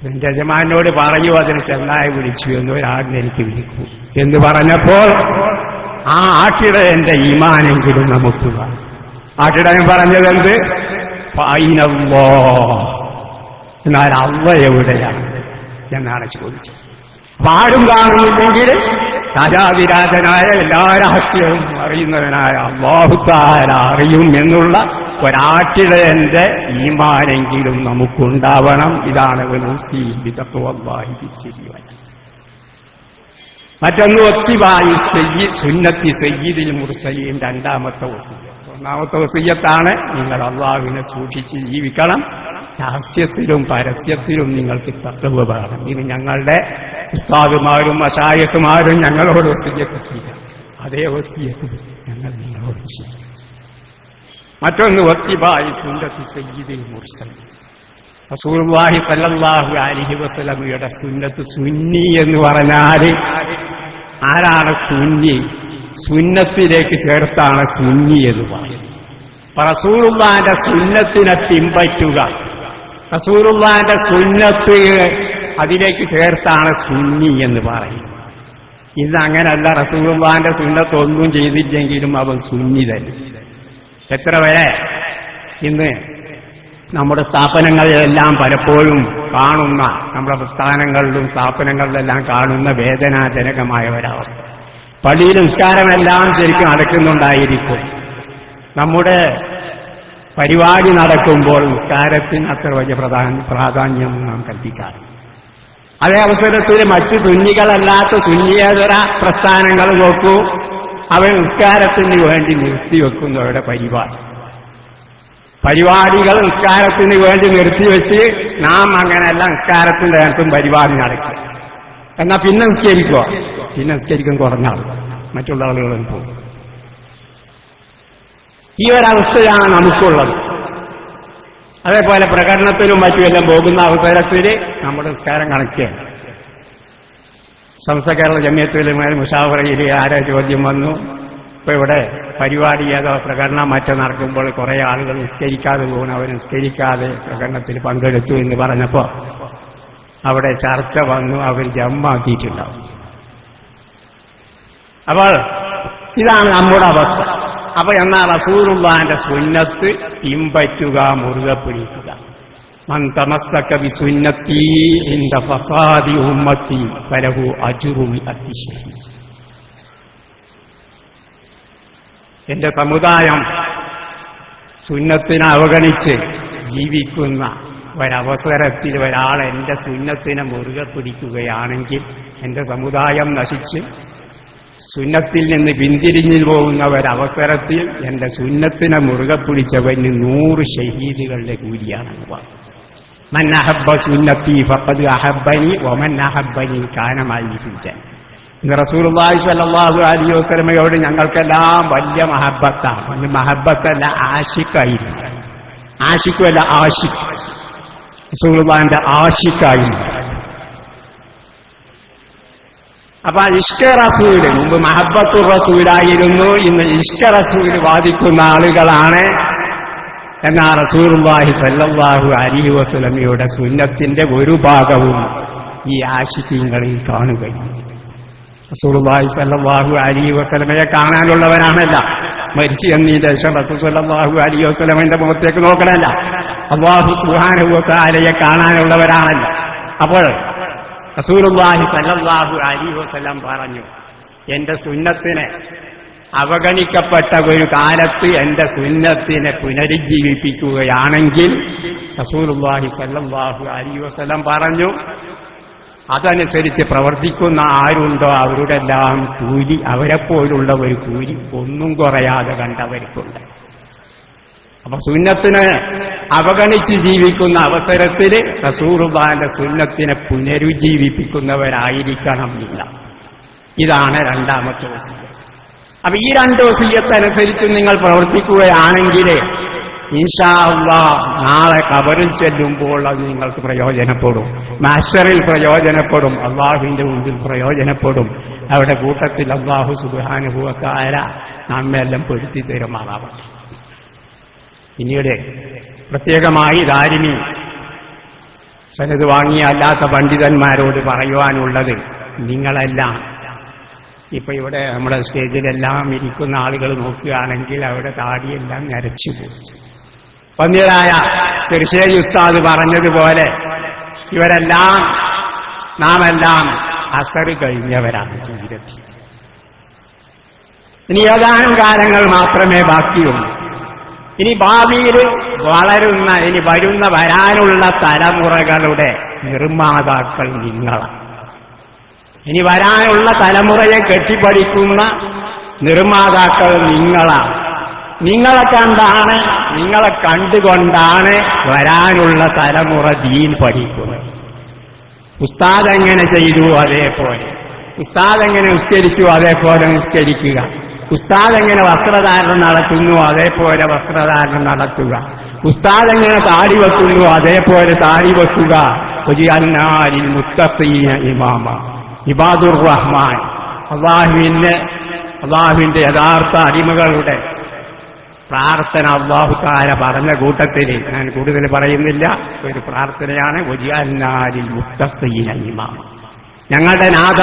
എന്റെ യജമാനോട് പറയൂ, അതിന് ചെന്നായി വിളിച്ചു എന്ന്, ഒരാടിനെ എനിക്ക് വിളിക്കൂ എന്ന് പറഞ്ഞപ്പോൾ ആ ആട്ടിടയന്റെ ഈമാനെങ്കിലും നമുക്ക് കാണും. ആട്ടിടയൻ പറഞ്ഞതെന്ത്? ഫൈനല്ലാ, എന്നാൽ അള്ളാഹ് എവിടെയാണ് എന്നാണ് ചോദിച്ചത്. ആരും കാണുന്നില്ലെങ്കിൽ രാജാതിരാജനായ എല്ലാ രഹസ്യവും അറിയുന്നവനായ അല്ലാഹു തആല അറിയും എന്നുള്ള ഒരാട്ടിടയന്റെ ഈമാനെങ്കിലും നമുക്കുണ്ടാവണം. ഇതാണ് മറ്റൊന്ന് ഒത്തിബായി സുന്നത്തി സയ്യിദുൽ മുർസലീൻ, രണ്ടാമത്തെ വസിയ്യത്ത്. ഒന്നാമത്തെ വസിയ്യത്താണ് നിങ്ങൾ അല്ലാഹുവിനെ സൂക്ഷിച്ച് ജീവിക്കണം, രഹസ്യത്തിലും പരസ്യത്തിലും നിങ്ങൾക്ക് തഖ്വ വേണം. ഇത് ഞങ്ങളുടെ ഉസ്താദുമാരും മശായിഖുമാരും ഞങ്ങളോട് വസിയ്യത്ത് ചെയ്യാം, അതേ വസിയ്യത്ത് ഞങ്ങൾ നിങ്ങളോട് ചെയ്യും. മറ്റൊന്ന് വത്തിബായി സുന്നത്തി സയ്യിദുൽ മുർസലീൻ, റസൂലുള്ളാഹി സ്വല്ലല്ലാഹു അലൈഹി വസല്ലമയുടെ സുന്നത്ത്. സുന്നി എന്ന് പറഞ്ഞാൽ ആരാണ് സുന്നി? സുന്നത്തിലേക്ക് ചേർത്താണ് സുന്നി എന്ന് പറയുന്നത്. റസൂലുള്ളാഹിന്റെ സുന്നത്തിനെ പിൻപറ്റുക, റസൂലുള്ളാഹിന്റെ സുന്നത്ത് അതിലേക്ക് ചേർത്താണ് സുന്നി എന്ന് പറയുന്നത്. ഇന്നങ്ങനല്ല, റസൂലുള്ളാഹിന്റെ സുന്നത്ത് ഒന്നും ചെയ്തില്ലെങ്കിലും അവൻ സുന്നി തന്നെ. എത്ര വരെ ഇന്ന് നമ്മുടെ സ്ഥാപനങ്ങളിലെല്ലാം പലപ്പോഴും കാണുന്ന, നമ്മുടെ പ്രസ്ഥാനങ്ങളിലും സ്ഥാപനങ്ങളിലെല്ലാം കാണുന്ന വേദനാജനകമായ ഒരവസ്ഥ. പള്ളിയിൽ നിസ്കാരമെല്ലാം ശരിക്കും നടക്കുന്നുണ്ടായിരിക്കും, നമ്മുടെ പരിപാടി നടക്കുമ്പോൾ നിസ്കാരത്തിന് അത്ര വലിയ പ്രാധാന്യം നാം കൽപ്പിക്കാറ്. അതേ അവസരത്തിൽ മറ്റു സുന്നികളല്ലാത്ത സുന്നിയേതര പ്രസ്ഥാനങ്ങൾ നോക്കൂ, അവർ നിസ്കാരത്തിന് വേണ്ടി നിർത്തിവെക്കുന്നു അവരുടെ പരിപാടികൾ നിസ്കാരത്തിന് വേണ്ടി നിർത്തിവെച്ച് നാം അങ്ങനെയല്ല, നിസ്കാരത്തിന്റെ നേരത്തും പരിപാടി നടക്കും. എന്നാൽ പിന്നെ നിസ്കരിക്കും കുറഞ്ഞ ആൾ, മറ്റുള്ള ആളുകളും പോകും. ഈ ഒരവസ്ഥയാണ് നമുക്കുള്ളത്. അതേപോലെ പ്രകടനത്തിനും മറ്റുമെല്ലാം പോകുന്ന അവസരത്തിൽ നമ്മുടെ നിസ്കാരം കണക്കുകയാണ്. സമസ്ത കേരള ജമിയത്തുൽ മുശാവറയിൽ ആരോ ചോദ്യം വന്നു, ഇപ്പൊ ഇവിടെ പരിപാടി ഏതോ പ്രകടനം മറ്റോ നടക്കുമ്പോൾ കുറെ ആളുകൾ നിസ്കരിക്കാതെ പോകുന്നു, അവർ നിസ്കരിക്കാതെ പ്രകടനത്തിൽ പങ്കെടുത്തു എന്ന് പറഞ്ഞപ്പോ അവിടെ ചർച്ച വന്നു, അവർ ജമ്മാക്കിയിട്ടുണ്ടാവും. അപ്പോൾ ഇതാണ് നമ്മുടെ അവസ്ഥ. അപ്പൊ എന്നാൽ റസൂലുള്ളാഹിന്റെ സുന്നത്ത് പിൻപറ്റുക, മുറുകെ പിടിക്കുക. മൻ തമസ്സക ബിസുന്നത്തി ഇൻദ ഫസാദി ഉമ്മത്തി ഫലഹു അജ്റു മിഅത്തി ശഹീദ്. എന്റെ സമുദായം സുന്നത്തിനെ അവഗണിച്ച് ജീവിക്കുന്ന ഒരവസരത്തിൽ ഒരാൾ എന്റെ സുന്നത്തിനെ മുറുകെ പിടിക്കുകയാണെങ്കിൽ എന്റെ സമുദായം നശിച്ച് സുന്നത്തിൽ നിന്ന് പിന്തിരിഞ്ഞു പോകുന്ന ഒരവസരത്തിൽ എന്റെ സുന്നത്തിനെ മുറുകെ പിടിച്ചവന് 100 ഷഹീദുകളുടെ കൂലിയാണെന്ന് പറഞ്ഞു. മൻ അഹബ്ബ സുന്നത്തി ഫഖദ് അഹബ്ബനി വമൻ അഹബ്ബനി കാന മഅി ഫിൽ ജന്ന. റസൂലുള്ളാഹി സ്വല്ലല്ലാഹു അലൈഹി വസല്ലമയോട് ഞങ്ങൾക്കെല്ലാം വലിയ മഹബ്ബത്താണ്. മഹബ്ബത്തല്ല, ആശിക്കായിരുന്നു. ആശിക്കുമല്ല, ആശിക്ക്. റസൂലുള്ളാഹിന്റെ ആശിക്കായിരുന്നു. അപ്പൊ ഇഷ്ക റസൂല്, മുമ്പ് മഹബ്ബത്തു റസൂലായിരുന്നു, ഇന്ന് ഇഷ്ക റസൂല് വാദിക്കുന്ന ആളുകളാണ്. എന്നാൽ റസൂലുള്ളാഹി സ്വല്ലല്ലാഹു അലൈഹി വസല്ലമയുടെ സുന്നത്തിന്റെ ഒരു ഭാഗവും ഈ ആശിക്കീങ്ങളിൽ കാണുകയില്ല. റസൂലുള്ളാഹി സ്വല്ലല്ലാഹു അലൈഹി വസല്ലമയെ കാണാനുള്ളവരാണല്ല, മരിച്ചു എന്നതിന്റെ ശേഷം റസൂൽ സ്വല്ലല്ലാഹു അലൈഹി വസല്ലമയുടെ മുഖത്തേക്ക് നോക്കണമല്ല, അല്ലാഹു സുബ്ഹാനഹു വ തആലയെ കാണാനുള്ളവരാണല്ല. അപ്പോൾ റസൂലുള്ളാഹി സ്വല്ലല്ലാഹു അലൈഹി വസല്ലം പറഞ്ഞു, എന്റെ സുന്നത്തിനെ അവഗണിക്കപ്പെട്ട ഒരു കാലത്ത് എന്റെ സുന്നത്തിനെ പുനരുജ്ജീവിപ്പിക്കുകയാണെങ്കിൽ റസൂലുള്ളാഹി സ്വല്ലല്ലാഹു അലൈഹി വസല്ലം പറഞ്ഞു, അതനുസരിച്ച് പ്രവർത്തിക്കുന്ന ആരുണ്ടോ അവരുടെ എല്ലാം കൂലി, അവരെപ്പോലുള്ള ഒരു കൂലി ഒന്നും കുറയാതെ കണ്ടവർക്കുണ്ട്. അപ്പൊ സുന്നത്തിനെ അവഗണിച്ച് ജീവിക്കുന്ന അവസരത്തിൽ റസൂലുള്ളാഹിന്റെ സുന്നത്തിനെ പുനരുജ്ജീവിപ്പിക്കുന്നവരായിരിക്കണം ഇല്ല. ഇതാണ് രണ്ടാമത്തെ വസിയ്യത്ത്. അപ്പൊ ഈ രണ്ട് വസിയ്യത്തനുസരിച്ച് നിങ്ങൾ പ്രവർത്തിക്കുകയാണെങ്കിൽ ഇൻഷാ അല്ലാഹ് നാളെ ഖബറിൽ ചെല്ലുമ്പോൾ അത് നിങ്ങൾക്ക് പ്രയോജനപ്പെടും, മാസ്റ്ററിൽ പ്രയോജനപ്പെടും, അള്ളാഹുവിന്റെ മുമ്പിൽ പ്രയോജനപ്പെടും. അവിടെ കൂട്ടത്തിൽ അല്ലാഹു സുബ്ഹാനഹു വ തആല നമ്മെല്ലാം പെടുത്തി തരുമാറാവട്ടെ. പിന്നീട് പ്രത്യേകമായി ദാരിമി സനത് വാങ്ങിയ അല്ലാത്ത പണ്ഡിതന്മാരോട് പറയുവാനുള്ളത്, നിങ്ങളെല്ലാം ഇപ്പൊ ഇവിടെ നമ്മുടെ സ്റ്റേജിലെല്ലാം ഇരിക്കുന്ന ആളുകൾ നോക്കുകയാണെങ്കിൽ അവിടെ താടിയെല്ലാം നരച്ചു പോകും. പന്തിരായ തീർച്ചയായി ഉസ്താദ് പറഞ്ഞതുപോലെ ഇവരെല്ലാം നാമെല്ലാം അസർ കഴിഞ്ഞവരാണ് ജീവിതത്തിൽ. ഇനി ഏതാനും കാലങ്ങൾ മാത്രമേ ബാക്കിയുള്ളൂ. ഇനി ഭാവിയിൽ വളരുന്ന ഇനി വരാനുള്ള തലമുറകളുടെ നിർമ്മാതാക്കൾ നിങ്ങളാണ്. ഇനി വരാനുള്ള തലമുറയെ കെട്ടിപ്പടിക്കുന്ന നിർമ്മാതാക്കൾ നിങ്ങളാണ്. നിങ്ങളെ കണ്ടുകൊണ്ടാണ് വരാനുള്ള തലമുറ ദീൻ പഠിക്കുന്നത്. ഉസ്താദ് എങ്ങനെ ചെയ്തു അതേപോലെ, ഉസ്താദ് എങ്ങനെ നിസ്കരിച്ചു അതേപോലെ നിസ്കരിക്കുക, ഉസ്താദ് എങ്ങനെ വസ്ത്രധാരണം നടത്തുന്നു അതേപോലെ വസ്ത്രധാരണം നടത്തുക, ഉസ്താദ് എങ്ങനെ താടി വെക്കുന്നു അതേപോലെ താടി വെക്കുക. വജഅൽനാലിൽ മുത്തഖീന ഇമാമ. ഇബാദുർ റഹ്മാൻ, അള്ളാഹുവിന്റെ യഥാർത്ഥ അടിമകളുടെ പ്രാർത്ഥന അല്ലാഹു തആല പറഞ്ഞ കൂട്ടത്തിൽ ഞാൻ കൂടുതൽ പറയുന്നില്ല, ഒരു പ്രാർത്ഥനയാണ് വജഅൽനാലിൽ മുത്തഖീന ഇമാമ. ഞങ്ങളുടെ നാഥ,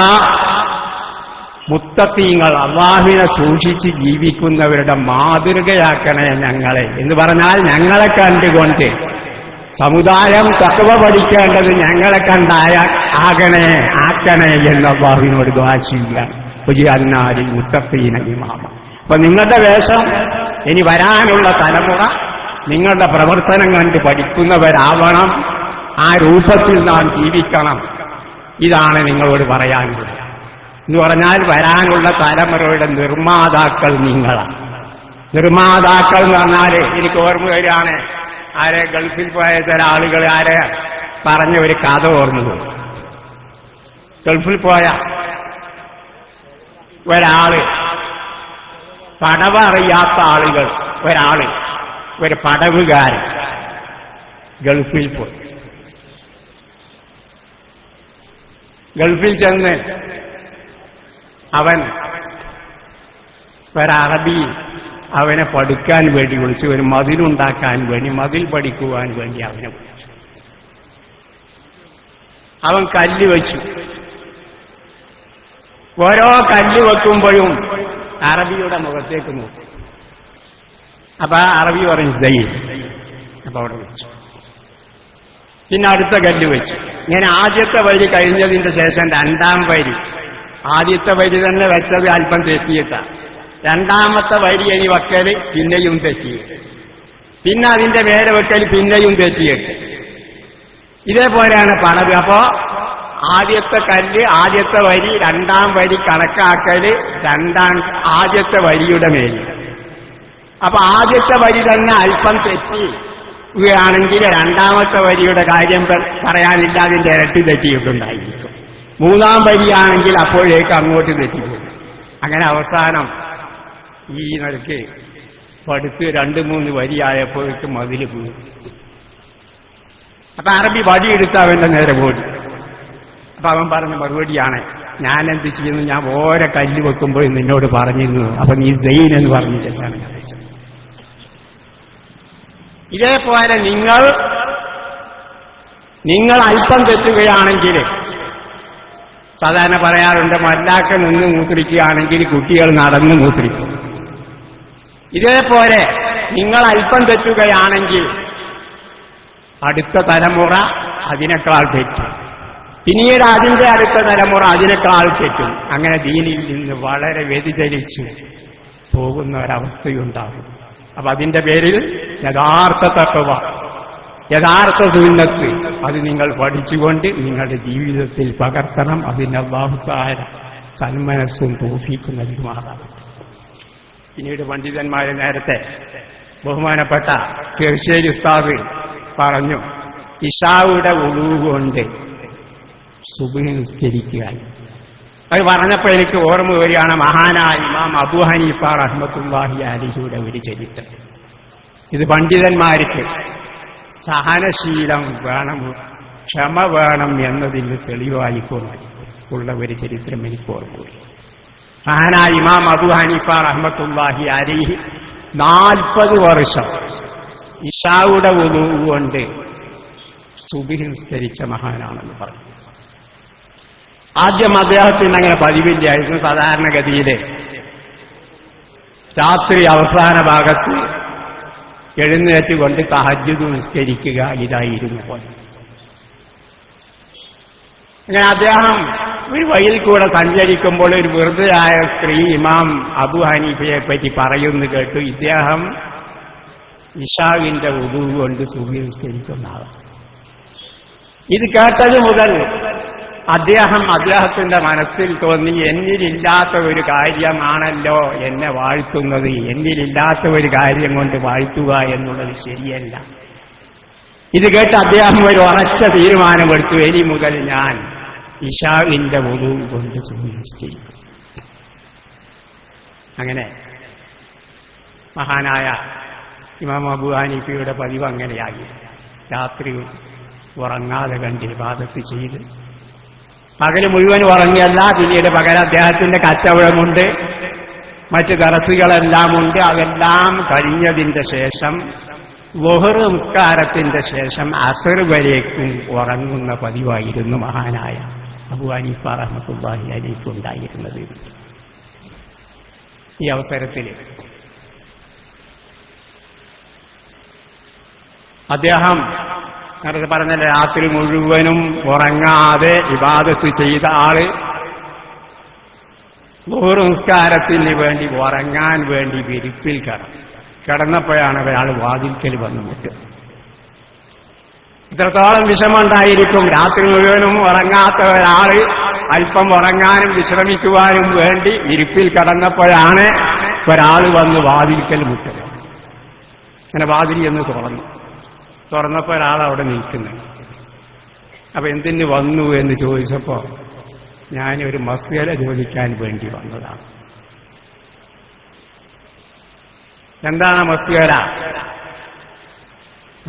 മുത്തഖീങ്ങൾ അള്ളാഹുവിനെ സൂക്ഷിച്ച് ജീവിക്കുന്നവരുടെ മാതൃകയാക്കണേ ഞങ്ങളെ എന്ന് പറഞ്ഞാൽ ഞങ്ങളെ കണ്ടുകൊണ്ട് സമുദായം തഖ്വ പഠിക്കേണ്ടത് ഞങ്ങളെ ആക്കണേ എന്ന് അല്ലാഹുവിനോട് ദുആ ചെയ്യുക. വജഅൽനാലിൽ മുത്തഖീന ഇമാമ. അപ്പൊ നിങ്ങളുടെ വേഷം ഇനി വരാനുള്ള തലമുറ നിങ്ങളുടെ പ്രവർത്തനം കണ്ട് പഠിക്കുന്നവരാവണം. ആ രൂപത്തിൽ നാം ജീവിക്കണം. ഇതാണ് നിങ്ങളോട് പറയാനുള്ളത്. എന്ന് പറഞ്ഞാൽ വരാനുള്ള തലമുറയുടെ നിർമ്മാതാക്കൾ നിങ്ങളാണ്. നിർമ്മാതാക്കൾ എന്ന് പറഞ്ഞാൽ എനിക്ക് ഓർമ്മ വരികയാണ്, ആരെ ഗൾഫിൽ പോയ ചില ആളുകൾ ആരെ പറഞ്ഞ ഒരു കഥ ഓർമ്മ വരും. ഗൾഫിൽ പോയ ഒരാള്, പടവ് അറിയാത്ത ആളുകൾ, ഒരു പടവുകാരൻ ഗൾഫിൽ പോയി. ഗൾഫിൽ ചെന്ന് അവൻ ഒരറബി അവനെ പഠിക്കാൻ വേണ്ടി വിളിച്ചു, ഒരു മതിലുണ്ടാക്കാൻ വേണ്ടി, മതിൽ പഠിക്കുവാൻ വേണ്ടി അവനെ വിളിച്ചു. അവൻ കല്ല് വെച്ചു. ഓരോ കല്ല് വെക്കുമ്പോഴും അറബിയുടെ മുഖത്തേക്ക് നോക്കും. അപ്പൊ അറബി പറഞ്ഞു സയ്യിദ്. അപ്പൊ അവിടെ വെച്ചു. പിന്നെ അടുത്ത കല്ല് വെച്ചു. ഇങ്ങനെ ആദ്യത്തെ വരി കഴിഞ്ഞതിന്റെ ശേഷം രണ്ടാം വരി, ആദ്യത്തെ വരി തന്നെ വെച്ചത് അല്പം തെറ്റിയിട്ടാണ്. രണ്ടാമത്തെ വരി ഇനി വെക്കല് പിന്നെയും തെറ്റിയിട്ട്, പിന്നെ അതിന്റെ മേലെ വെക്കൽ പിന്നെയും തെറ്റിയിട്ട്, ഇതേപോലെയാണ് പണത്. അപ്പോ ആദ്യത്തെ കല്ല്, ആദ്യത്തെ വരി, രണ്ടാം വരി കണക്കാക്കല് ആദ്യത്തെ വരിയുടെ മേലിൽ. അപ്പൊ ആദ്യത്തെ വരി തന്നെ അല്പം തെറ്റിയാണെങ്കിൽ രണ്ടാമത്തെ വരിയുടെ കാര്യം പറയാനില്ല, അതിന്റെ ഇരട്ടി തെറ്റിയിട്ടുണ്ടായിരിക്കും. മൂന്നാം വരിയാണെങ്കിൽ അപ്പോഴേക്ക് അങ്ങോട്ട് തെറ്റിപ്പോകും. അങ്ങനെ അവസാനം ഈ നിലയ്ക്ക് പടുത്ത് 2-3 വരിയായപ്പോഴേക്ക് മതില് പോയി. അപ്പൊ അറബി വടിയെടുത്ത് അവന്റെ നേരെ ഓടി. അപ്പൊ അവൻ പറഞ്ഞ മറുപടിയാണ്, ഞാൻ എന്ത് ചെയ്യുന്നു, ഞാൻ ഓരോ കല്ല് വെക്കുമ്പോൾ നിന്നോട് പറഞ്ഞിരുന്നു, അപ്പൊ നീ സൈൻ എന്ന് പറഞ്ഞു ശേഷമാണ് ഞാൻ വെച്ചത്. ഇതേപോലെ നിങ്ങൾ അല്പം തെറ്റുകയാണെങ്കിൽ, സാധാരണ പറയാറുണ്ട് മല്ലാക്ക നിന്ന് മൂത്രിക്കുകയാണെങ്കിൽ കുട്ടികൾ നടന്ന് മൂത്രിക്കും. ഇതേപോലെ നിങ്ങൾ അല്പം തെറ്റുകയാണെങ്കിൽ അടുത്ത തലമുറ അതിനേക്കാൾ തെറ്റും, പിന്നീട് അതിന്റെ അടുത്ത തലമുറ അതിനേക്കാൾ തെറ്റും. അങ്ങനെ ദീനിൽ നിന്ന് വളരെ വ്യതിചലിച്ച് പോകുന്ന ഒരവസ്ഥയുണ്ടാകും. അപ്പൊ അതിന്റെ പേരിൽ യഥാർത്ഥ തഖ്വ, യഥാർത്ഥ സുന്നത്ത് അത് നിങ്ങൾ പഠിച്ചുകൊണ്ട് നിങ്ങളുടെ ജീവിതത്തിൽ പകർത്തണം. അതിന് അല്ലാഹു തആല സന്മനസ്സും തൗഫീഖും നൽകുമാറാകട്ടെ. പിന്നീട് പണ്ഡിതന്മാരെ നേരത്തെ ബഹുമാനപ്പെട്ട ചെറുശ്ശേരി ഉസ്താദ് പറഞ്ഞു, ഇശായുടെ ഉളൂ കൊണ്ട് സുബ്ഹ് നിസ്കരിക്കുക. അത് പറഞ്ഞപ്പോൾ എനിക്ക് ഓർമ്മ വരികയാണ് മഹാനായ ഇമാം അബൂ ഹനീഫ റഹ്മത്തുള്ളാഹി അലൈഹിയുടെ ഒരു ചരിത്രം. ഇത് പണ്ഡിതന്മാർക്ക് സഹനശീലം വേണം, ക്ഷമ വേണം എന്നതിന് തെളിവായിക്കൊണ്ടുള്ള ഒരു ചരിത്രം എനിക്ക് ഓർമ്മ വരും. മഹാനായ ഇമാം അബൂ ഹനീഫ റഹ്മത്തുള്ളാഹി അലൈഹി 40 വർഷം ഇശായുടെ വുളൂ കൊണ്ട് സുബ്ഹ് നിസ്കരിച്ച മഹാനാണെന്ന് പറഞ്ഞു. ആദ്യം അദ്ദേഹത്തിന് അങ്ങനെ പതിവില്ലായിരുന്നു. സാധാരണഗതിയില് രാത്രി അവസാന ഭാഗത്ത് എഴുന്നേറ്റുകൊണ്ട് തഹജ്ജുദ് നിസ്കരിക്കുക ഇതായിരുന്നു പോലെ. അങ്ങനെ അദ്ദേഹം ഒരു വഴിയിൽ കൂടെ സഞ്ചരിക്കുമ്പോൾ ഒരു വൃദ്ധയായ സ്ത്രീ ഇമാം അബൂ ഹനീഫയെ പറ്റി പറയുന്നു കേട്ടു. ഇദ്ദേഹം ഇശാഇന്റെ വുളൂ കൊണ്ട് സുബ്ഹ് നിസ്കരിക്കുന്ന ആളാണ്. ഇത് കേട്ടത് മുതൽ അദ്ദേഹത്തിന്റെ മനസ്സിൽ തോന്നി, എന്നിലില്ലാത്ത ഒരു കാര്യമാണല്ലോ എന്നെ വാഴ്ത്തുന്നത്, എന്നിലില്ലാത്ത ഒരു കാര്യം കൊണ്ട് വാഴ്ത്തുക എന്നുള്ളത് ശരിയല്ല. ഇത് കേട്ട് അദ്ദേഹം ഒരു ഉറച്ച തീരുമാനമെടുത്തു, ഇനി മുതൽ ഞാൻ ഇശാഇന്റെ വുളൂ കൊണ്ട് സുബ്ഹ് നിസ്കരിക്കും. അങ്ങനെ മഹാനായ ഇമാം അബൂ ഹനീഫയുടെ പതിവ് അങ്ങനെയായി. രാത്രി ഉറങ്ങാതെ കണ്ട് ഇബാദത്ത് ചെയ്ത് പകല് മുഴുവൻ ഉറങ്ങിയല്ല. പിന്നീട് പകൽ അദ്ദേഹത്തിന്റെ കച്ചവടമുണ്ട്, മറ്റ് ദർസുകളെല്ലാം ഉണ്ട്. അതെല്ലാം കഴിഞ്ഞതിന്റെ ശേഷം ളുഹർ നിസ്കാരത്തിന്റെ ശേഷം അസർ വരേക്കും ഉറങ്ങുന്ന പതിവായിരുന്നു മഹാനായ അബൂ ഹനീഫ റഹ്മത്തുള്ളാഹി അലൈഹി ഉണ്ടായിരുന്നത്. ഈ അവസരത്തിൽ അദ്ദേഹം നേരത്തെ പറഞ്ഞല്ലേ, രാത്രി മുഴുവനും ഉറങ്ങാതെ ഇബാദത്ത് ചെയ്ത ആള് ളുഹർ നിസ്കാരത്തിന് വേണ്ടി ഉറങ്ങാൻ വേണ്ടി വിരിപ്പിൽ കിടന്നപ്പോഴാണ് ഒരാൾ വാതിൽക്കൽ വന്നു മുട്ടും. ഇത്രത്തോളം വിഷമമുണ്ടായിരിക്കും. രാത്രി മുഴുവനും ഉറങ്ങാത്ത ഒരാള് അല്പം ഉറങ്ങാനും വിശ്രമിക്കുവാനും വേണ്ടി വിരിപ്പിൽ കിടന്നപ്പോഴാണ് ഒരാൾ വന്ന് വാതിൽക്കൽ മുട്ടുക. അങ്ങനെ വാതിൽ എന്ന് തുറന്നപ്പോ ഒരാളവിടെ നിൽക്കുന്നു. അപ്പൊ എന്തിന് വന്നു എന്ന് ചോദിച്ചപ്പോ ഞാനൊരു മസ്അല ചോദിക്കാൻ വേണ്ടി വന്നതാണ്. എന്താണ് മസ്അല?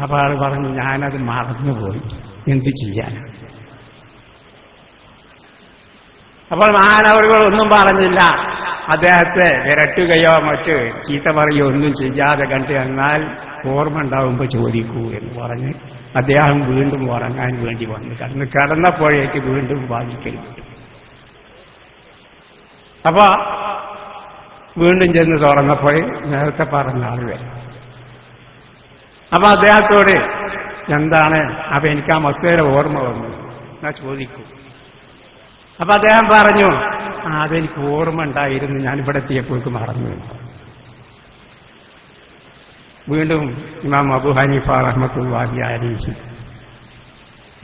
അപ്പൊ ആൾ പറഞ്ഞു, ഞാനത് മറന്നുപോയി, എന്ത് ചെയ്യാനാണ്? അപ്പോൾ മഹാനവറുകൾ ഒന്നും പറഞ്ഞില്ല. അദ്ദേഹത്തെ വിരട്ടുകയോ മറ്റ് ചീത്ത പറയുകയോ ഒന്നും ചെയ്യാതെ കണ്ട്, എന്നാൽ ഓർമ്മ ഉണ്ടാവുമ്പോൾ ചോദിക്കൂ എന്ന് പറഞ്ഞ് അദ്ദേഹം വീണ്ടും ഉറങ്ങാൻ വേണ്ടി വന്നു. കിടന്നപ്പോഴേക്ക് വീണ്ടും വാദിക്കൽ വിട്ടു. അപ്പൊ വീണ്ടും ചെന്ന് തുറന്നപ്പോൾ നേരത്തെ പറഞ്ഞ ആൾ വരും. അപ്പൊ അദ്ദേഹത്തോട് എന്താണ്? അപ്പൊ എനിക്ക് ആ മസ്അല ഓർമ്മ വന്നു, എന്നാ ചോദിക്കൂ. അപ്പൊ അദ്ദേഹം പറഞ്ഞു, അതെനിക്ക് ഓർമ്മ ഉണ്ടായിരുന്നു, ഞാനിവിടെ എത്തിയപ്പോഴേക്ക് മറന്നു. വീണ്ടും ഇമാം അബൂ ഹനീഫ റഹ്മത്തുള്ളാഹി അലൈഹി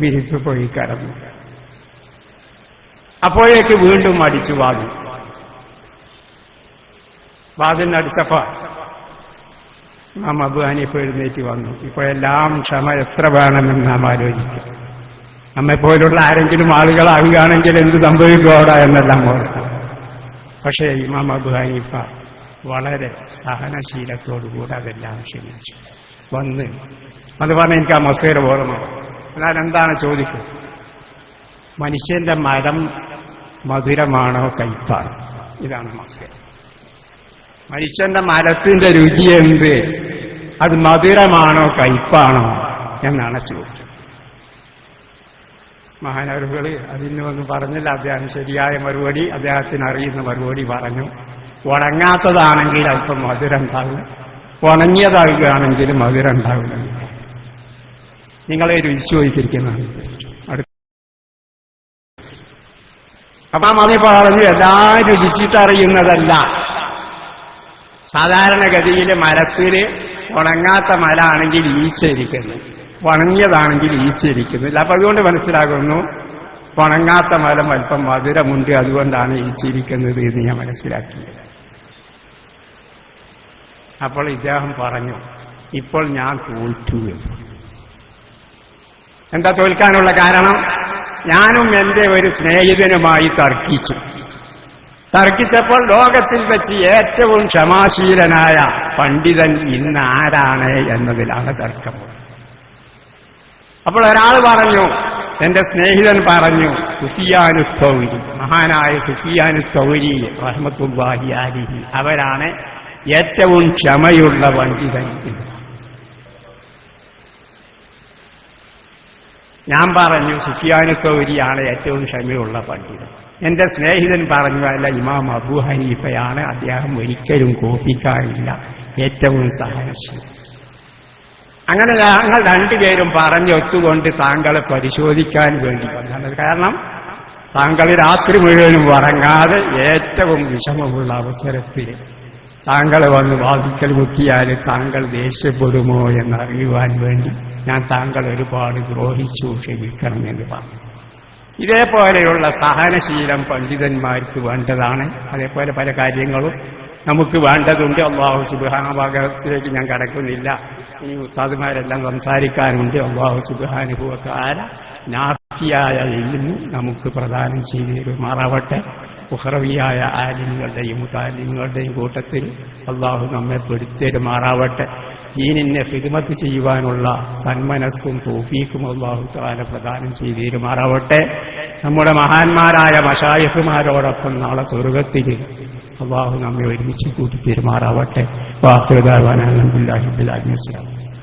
വിരിപ്പ് പോയി കടന്നു. അപ്പോഴേക്ക് വീണ്ടും അടിച്ചു വാതിലിനടിച്ചപ്പോ ഇമാം അബൂ ഹനീഫ എഴുന്നേറ്റ് വന്നു. ഇപ്പോഴെല്ലാം ക്ഷമ എത്ര വേണമെന്ന് നാം ആലോചിക്കും. നമ്മെപ്പോലുള്ള ആരെങ്കിലും ആളുകളാവുകയാണെങ്കിൽ എന്ത് സംഭവിക്കോടാ എന്നെല്ലാം ഓർക്കും. പക്ഷേ ഇമാം അബൂ ഹനീഫ വളരെ സഹനശീലത്തോടുകൂടെ അതെല്ലാം ക്ഷമിച്ചു വന്ന് അത് പറഞ്ഞ എനിക്ക് ആ മസ്അല ഓർമ്മ. എന്നാൽ എന്താണ് ചോദിക്കും? മനുഷ്യന്റെ മരം മധുരമാണോ കയ്പാണോ? ഇതാണ് മസ്അല. മനുഷ്യന്റെ മരത്തിന്റെ രുചി എന്ത്? അത് മധുരമാണോ കയ്പാണോ എന്നാണ് ചോദ്യം. മഹാനവറുകൾ അതിനൊന്നും പറഞ്ഞില്ല. അദ്ദേഹം ശരിയായ മറുപടി, അദ്ദേഹത്തിന് അറിയുന്ന മറുപടി പറഞ്ഞു. ഉണങ്ങാത്തതാണെങ്കിൽ അല്പം മധുരം ഉണ്ടാകും, ഉണങ്ങിയതാകുകയാണെങ്കിൽ മധുരം ഉണ്ടാവില്ല. നിങ്ങളെ രുചിച്ചു ചോദിച്ചിരിക്കുന്നതാണ്. അപ്പൊ മതി പറഞ്ഞു, എല്ലാം രുചിച്ചിട്ടറിയുന്നതല്ല. സാധാരണഗതിയിൽ മരത്തിന് ഉണങ്ങാത്ത മരമാണെങ്കിൽ ഈച്ചയിരിക്കുന്നു, ഉണങ്ങിയതാണെങ്കിൽ ഈച്ചയിരിക്കുന്നില്ല. അപ്പൊ അതുകൊണ്ട് മനസ്സിലാകുന്നു ഉണങ്ങാത്ത മരം അല്പം മധുരമുണ്ട്, അതുകൊണ്ടാണ് ഈച്ചയിരിക്കുന്നത് എന്ന് ഞാൻ മനസ്സിലാക്കിയത്. അപ്പോൾ ഇദ്ദേഹം പറഞ്ഞു, ഇപ്പോൾ ഞാൻ തോറ്റു. എന്താ തോൽക്കാനുള്ള കാരണം? ഞാനും എന്റെ ഒരു സ്നേഹിതനുമായി തർക്കിച്ചപ്പോൾ ലോകത്തിൽ വെച്ച് ഏറ്റവും ക്ഷമാശീലനായ പണ്ഡിതൻ ഇന്ന് ആരാണ് എന്നതിലാണ് തർക്കം. അപ്പോൾ ഒരാൾ പറഞ്ഞു, എന്റെ സ്നേഹിതൻ പറഞ്ഞു, സുഫിയാനു തൗരി, മഹാനായ സുഫിയാനു തൗരി റഹ്മത്തുള്ളാഹി അലൈഹി, അവരാണ് ഏറ്റവും ക്ഷമയുള്ള പണ്ഡിതൻ. ഞാൻ പറഞ്ഞു സുഫിയാനു തൗരിയാണ് ഏറ്റവും ക്ഷമയുള്ള പണ്ഡിതൻ. എന്റെ സ്നേഹിതൻ പറഞ്ഞു, അല്ല, ഇമാം അബൂ ഹനീഫയാണ്, അദ്ദേഹം ഒരിക്കലും കോപിക്കാറില്ല, ഏറ്റവും സഹനശീലൻ. അങ്ങനെ ഞങ്ങൾ രണ്ടുപേരും പറഞ്ഞൊത്തുകൊണ്ട് താങ്കളെ പരിശോധിക്കാൻ വേണ്ടി വന്നത്. കാരണം താങ്കൾ രാത്രി മുഴുവനും ഉറങ്ങാതെ ഏറ്റവും വിഷമമുള്ള അവസരത്തിൽ താങ്കളെ വന്ന് വാതിക്കൽ മുക്കിയാൽ താങ്കൾ ദേഷ്യപ്പെടുമോ എന്നറിയുവാൻ വേണ്ടി ഞാൻ താങ്കൾ ഒരുപാട് ദ്രോഹിച്ചു, ക്ഷമിക്കണം എന്ന് പറഞ്ഞു. ഇതേപോലെയുള്ള സഹനശീലം പണ്ഡിതന്മാർക്ക് വേണ്ടതാണ്. അതേപോലെ പല കാര്യങ്ങളും നമുക്ക് വേണ്ടതുണ്ട്. അല്ലാഹു സുബ്ഹാനഹു ഭാഗത്തിലേക്ക് ഞാൻ കടക്കുന്നില്ല. ഇനി ഉസ്താദുമാരെല്ലാം സംസാരിക്കാനുണ്ട്. അല്ലാഹു സുബ്ഹാനഹു വ തആല നാഫിയായ ഇൽമ് നമുക്ക് പ്രദാനം ചെയ്തു തരുമാറാവട്ടെ. ഉഖറവിയായ ആലിമുകളുടെയും മുതാലിമുകളുടെയും കൂട്ടത്തിൽ അല്ലാഹു നമ്മെ പെടുത്തരുമാറാവട്ടെ. ദീനിനെ ഖിദ്മത്ത് ചെയ്യുവാനുള്ള സന്മനസ്സും തൗഫീഖും അല്ലാഹു തആല പ്രദാനം ചെയ്തു തരുമാറാവട്ടെ. നമ്മുടെ മഹാന്മാരായ മശായിഖുമാരോടൊപ്പം നാളെ സ്വർഗ്ഗത്തിൽ അല്ലാഹു നമ്മെ ഒരുമിച്ച് കൂട്ടിത്തരുമാറാവട്ടെ. വാഖിറു ദഅവാനാ അൽഹംദുലില്ലാഹി റബ്ബിൽ ആലമീൻ.